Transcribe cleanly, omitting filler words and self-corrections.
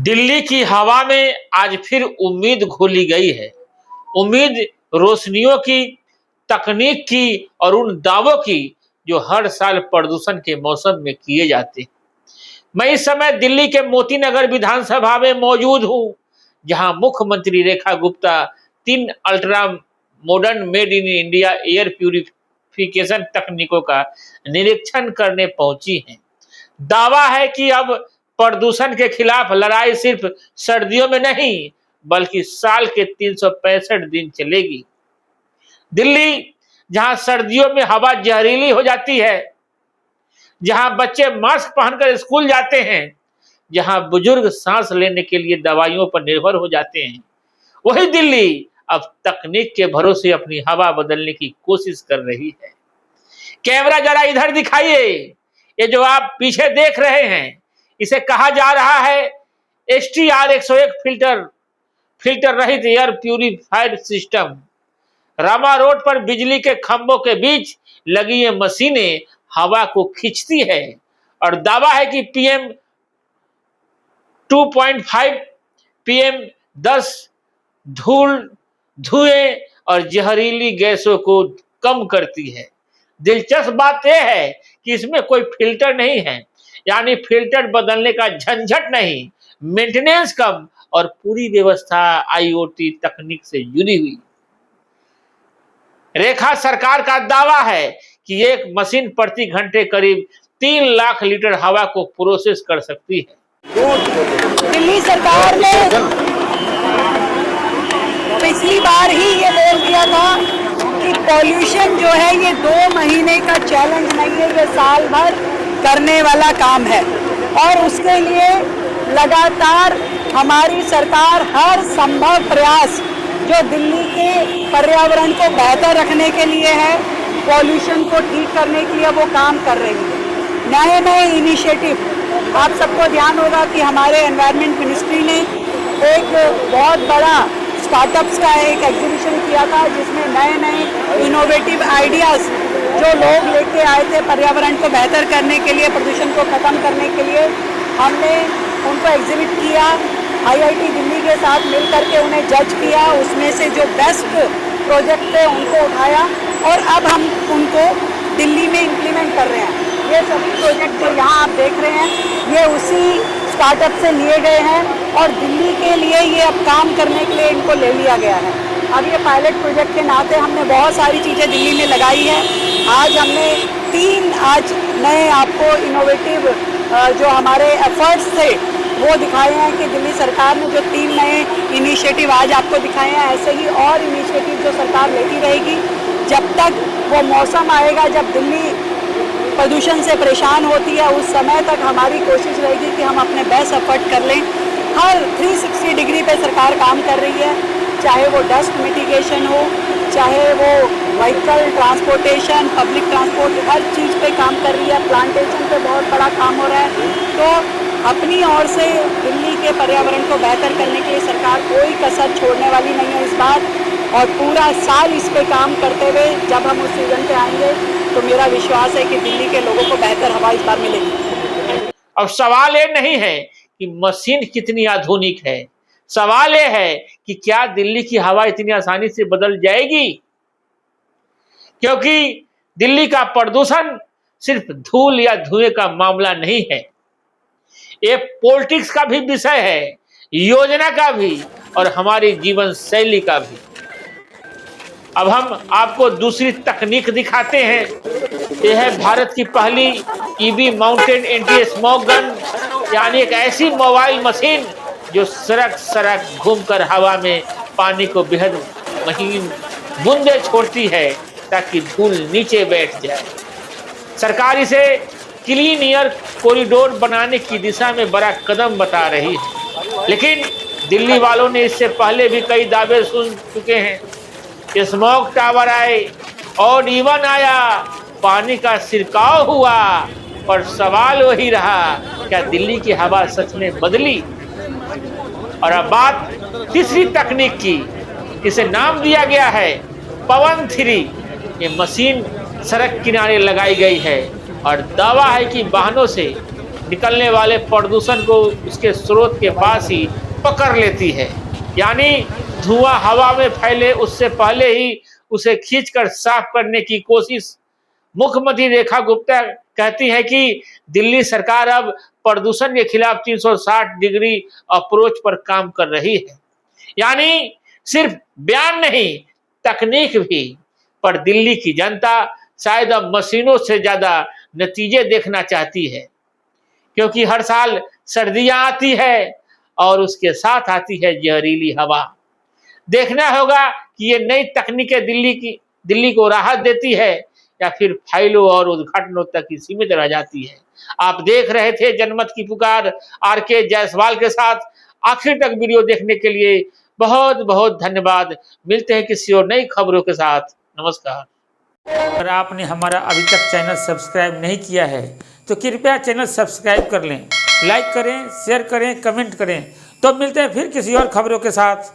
दिल्ली की हवा में आज फिर उम्मीद घोली गई है। उम्मीद रोशनियों की, तकनीक की और उन दावों की जो हर साल प्रदूषण के मौसम में किए जाते हैं। मैं इस समय दिल्ली के मोती नगर विधानसभा में मौजूद हूं, जहां मुख्यमंत्री Rekha Gupta 3 ultra modern made in India air purification तकनीकों का निरीक्षण करने पहुंची हैं। दावा है कि अब प्रदूषण के खिलाफ लड़ाई सिर्फ सर्दियों में नहीं बल्कि साल के 365 दिन चलेगी। दिल्ली, जहां सर्दियों में हवा जहरीली हो जाती है, जहां बच्चे मास्क पहनकर स्कूल जाते हैं, जहां बुजुर्ग सांस लेने के लिए दवाइयों पर निर्भर हो जाते हैं, वही दिल्ली अब तकनीक के भरोसे अपनी हवा बदलने की कोशिश कर रही है। कैमरा जरा इधर दिखाइए। ये जो आप पीछे देख रहे हैं, इसे कहा जा रहा है STR 101 फिल्टर रहित air purifier system. Rama road पर बिजली के खंभों के बीच लगी ये मशीनें हवा को खींचती है और दावा है कि PM 2.5 PM 10 धूल, धुएं और जहरीली गैसों को कम करती है। दिलचस्प बात यह है कि इसमें कोई फिल्टर नहीं है, यानी फिल्टर बदलने का झंझट नहीं, मेंटेनेंस कम और पूरी व्यवस्था IoT तकनीक से जुड़ी हुई। रेखा सरकार का दावा है कि एक मशीन प्रति घंटे करीब 3 लाख लीटर हवा को प्रोसेस कर सकती है। दिल्ली सरकार ने पिछली बार ही ये बोल दिया था कि पॉल्यूशन जो है ये 2 महीने का चैलेंज नहीं है, ये साल भर करने वाला काम है और उसके लिए लगातार हमारी सरकार हर संभव प्रयास जो दिल्ली के पर्यावरण को बेहतर रखने के लिए है, पॉल्यूशन को ठीक करने के लिए वो काम कर रही है। नए नए इनिशिएटिव, आप सबको ध्यान होगा कि हमारे एनवायरनमेंट मिनिस्ट्री ने एक बहुत बड़ा स्टार्टअप्स का एक एग्जीबिशन किया था, जिसमें नए नए इनोवेटिव आइडियाज़ जो लोग लेके आए थे पर्यावरण को बेहतर करने के लिए, प्रदूषण को ख़त्म करने के लिए, हमने उनको एग्जिबिट किया। IIT दिल्ली के साथ मिल करके उन्हें जज किया, उसमें से जो बेस्ट प्रोजेक्ट थे उनको उठाया और अब हम उनको दिल्ली में इम्प्लीमेंट कर रहे हैं। ये सभी प्रोजेक्ट जो यहाँ आप देख रहे हैं ये उसी स्टार्टअप से लिए गए हैं और दिल्ली के लिए ये अब काम करने के लिए इनको ले लिया गया है। अब ये पायलट प्रोजेक्ट के नाते हमने बहुत सारी चीज़ें दिल्ली में लगाई है। आज हमने 3 नए आपको इनोवेटिव जो हमारे एफर्ट्स थे वो दिखाए हैं कि दिल्ली सरकार ने जो 3 नए इनिशिएटिव आज आपको दिखाए हैं, ऐसे ही और इनिशिएटिव जो सरकार लेती रहेगी जब तक वो मौसम आएगा जब दिल्ली प्रदूषण से परेशान होती है। उस समय तक हमारी कोशिश रहेगी कि हम अपने बेस्ट एफर्ट कर लें। हर 360 डिग्री पे सरकार काम कर रही है, चाहे वो डस्ट मिटिगेशन हो, चाहे वो व्हीकल ट्रांसपोर्टेशन, पब्लिक ट्रांसपोर्ट, हर चीज़ पे काम कर रही है। प्लांटेशन पे बहुत बड़ा काम हो रहा है। तो अपनी ओर से दिल्ली के पर्यावरण को बेहतर करने के लिए सरकार कोई कसर छोड़ने वाली नहीं है इस बार, और पूरा साल इस पे काम करते हुए जब हम उस सीजन पे आएंगे तो मेरा विश्वास है कि दिल्ली के लोगों को बेहतर हवा इस बार मिलेगी। अब सवाल ये नहीं है कि मशीन कितनी आधुनिक है, सवाल ये है कि क्या दिल्ली की हवा इतनी आसानी से बदल जाएगी, क्योंकि दिल्ली का प्रदूषण सिर्फ धूल या धुएं का मामला नहीं है, ये पॉलिटिक्स का भी विषय है, योजना का भी और हमारी जीवन शैली का भी। अब हम आपको दूसरी तकनीक दिखाते हैं। यह है भारत की पहली EV mounted anti smoke gun, यानी एक ऐसी मोबाइल मशीन जो सड़क घूमकर हवा में पानी को बेहद महीन बूंदे छोड़ती है ताकि धूल नीचे बैठ जाए। सरकार इसे क्लीन एयर कॉरिडोर बनाने की दिशा में बड़ा कदम बता रही है, लेकिन दिल्ली वालों ने इससे पहले भी कई दावे सुन चुके हैं। स्मोक टावर आए और इवन आया, पानी का छिड़काव हुआ, और सवाल वही रहा, क्या दिल्ली की हवा सच में बदली? और अब बात तीसरी तकनीक की, इसे नाम दिया गया है पवन 3। ये मशीन सड़क किनारे लगाई गई है और दावा है कि वाहनों से निकलने वाले प्रदूषण को उसके स्रोत के पास ही पकड़ लेती है। यानी धुआं हवा में फैले उससे पहले ही उसे खींचकर साफ करने की कोशिश। मुख्यमंत्री रेखा गुप्ता कहती है कि दिल्ली सरकार अब प्रदूषण के खिलाफ 360 डिग्री अप्रोच पर काम कर रही है। यानी सिर्फ बयान नहीं, तकनीक भी। पर दिल्ली की जनता शायद अब मशीनों से ज्यादा नतीजे देखना चाहती है, क्योंकि हर साल सर्दियां आती है और उसके साथ आती है जहरीली हवा। देखना होगा कि ये नई तकनीकें दिल्ली को राहत देती है या फिर फाइलों और उद्घाटनों तक ही सीमित रह जाती है। आप देख रहे थे जनमत की पुकार आर.के. जायसवाल के साथ। आखिर तक वीडियो देखने के लिए बहुत बहुत धन्यवाद। मिलते हैं किसी और नई खबरों के साथ। नमस्कार। अगर आपने हमारा अभी तक चैनल सब्सक्राइब नहीं किया है तो कृपया चैनल सब्सक्राइब कर लें, लाइक करें, शेयर करें, कमेंट करें। तो मिलते हैं फिर किसी और खबरों के साथ।